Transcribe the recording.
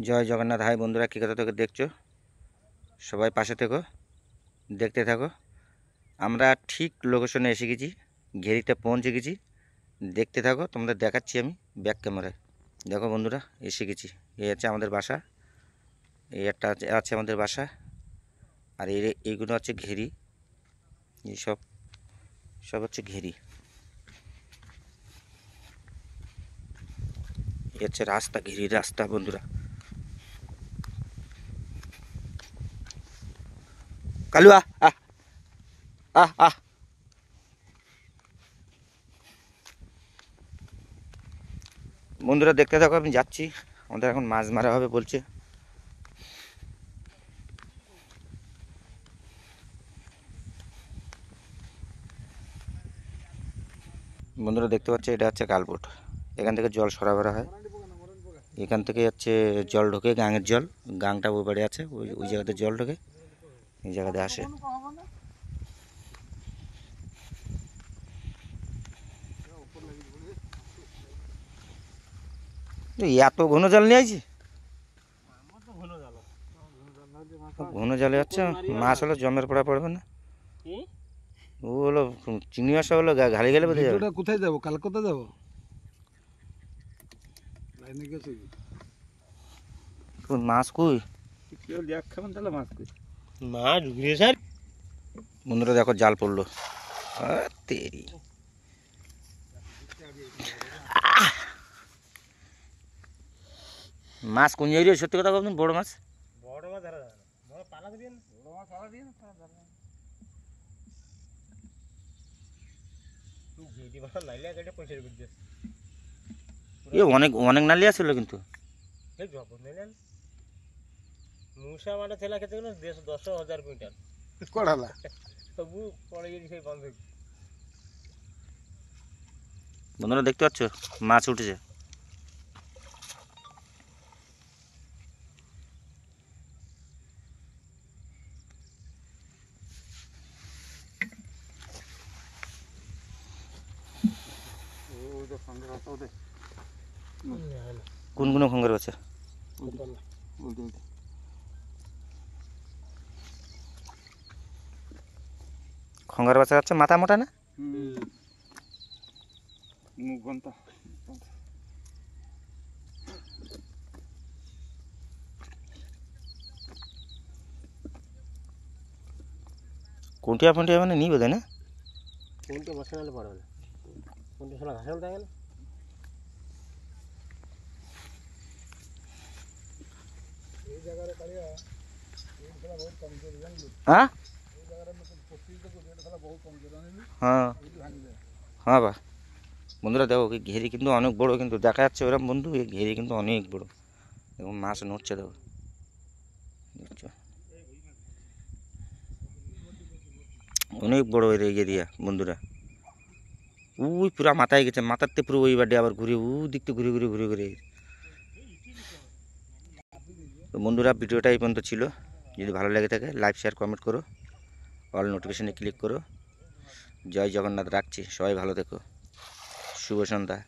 জয় Jagannath. High বন্ধুরা, কী কথা তোকে দেখছো, সবাই পাশে থেকো, দেখতে থাকো। আমরা ঠিক লোকেশনে এসে গেছি, ঘেরিতে পৌঁছে গেছি, দেখতে থাকো। তোমাদের দেখাচ্ছি আমি ব্যাক ক্যামেরায়। দেখো বন্ধুরা, এসে গেছি। এই হচ্ছে আমাদের বাসা, এই একটা আছে আমাদের বাসা, আর এইগুলো হচ্ছে ঘেরি। এইসব সব হচ্ছে ঘেরি। এই হচ্ছে রাস্তা, ঘেরির রাস্তা বন্ধুরা। কালু আহ আহ আহ আহ বন্ধুরা দেখতে থাকো, আমি যাচ্ছি। আমাদের এখন মাছ মারা হবে বলছে। বন্ধুরা দেখতে পাচ্ছি, এটা হচ্ছে কালবোট। এখান থেকে জল সরবরাহ হয়, এখান থেকে হচ্ছে জল ঢোকে, গাঙের জল। গাংটা ওই বাড়ি আছে, ওই ওই জায়গাতে জল ঢোকে, এই জায়গাতে আসে। এত ঘন জল নিয়ে আইছি, ঘন জলে হচ্ছে মাছ হলো জমের পড়া পড়বে না। ও হলো চিংড়ি মাছ হলো ঘালি গেলে বোঝা যাবে। কোথায় যাবো? কলকাতা যাবো। মাছ কই? বন্ধুরা দেখো, জাল পড়লো। তেরি মাছ কোন জায়গায়, সত্যি কথা বলুন, বড় মাছ। এ অনেক অনেক নালি আসছিল কিন্তু। মুসা মানে ছেলা খেতে গেলে 10,000 কুইন্টাল কড়ালা তবু পড়ে গেছি সেই বন্ধ। বন্ধুরা দেখতে পাচ্ছ, মাছ উঠেছে। কোন কোন খঙ্গের আছে? খঙ্গার বাচ্চা আছে, মাথা মোটা না? কুন্টিয়া ফুন্টিয়া মানে নিয়ে বোধ না। কোনটা বসে নালে পড়বে না, কোনটা শালা ঘাসল থাকে না। হ্যাঁ হ্যাঁ হ্যাঁ বা বন্ধুরা দেখো, ঘেরি কিন্তু অনেক বড়, কিন্তু দেখা যাচ্ছে ওরকম বন্ধু, এই ঘেরি কিন্তু অনেক বড়। দেখো মাছ নড়ছে, দেখো দেখছো, অনেক বড় এরিয়া বন্ধুরা। ওই পুরা মাথায় গেছে, মাথাতে পুরো ওই বাড়ি আবার ঘুরে ও দিকতে ঘুরে ঘুরে ঘুরে ঘুরে। তো বন্ধুরা, ভিডিওটা এই পর্যন্ত ছিল। যদি ভালো লেগে থাকে লাইক শেয়ার কমেন্ট করো, অল নোটিফিকেশনে ক্লিক করো। জয় জগন্নাথ, রাখছি। সবাই ভালো থেকো, শুভ সন্ধ্যা।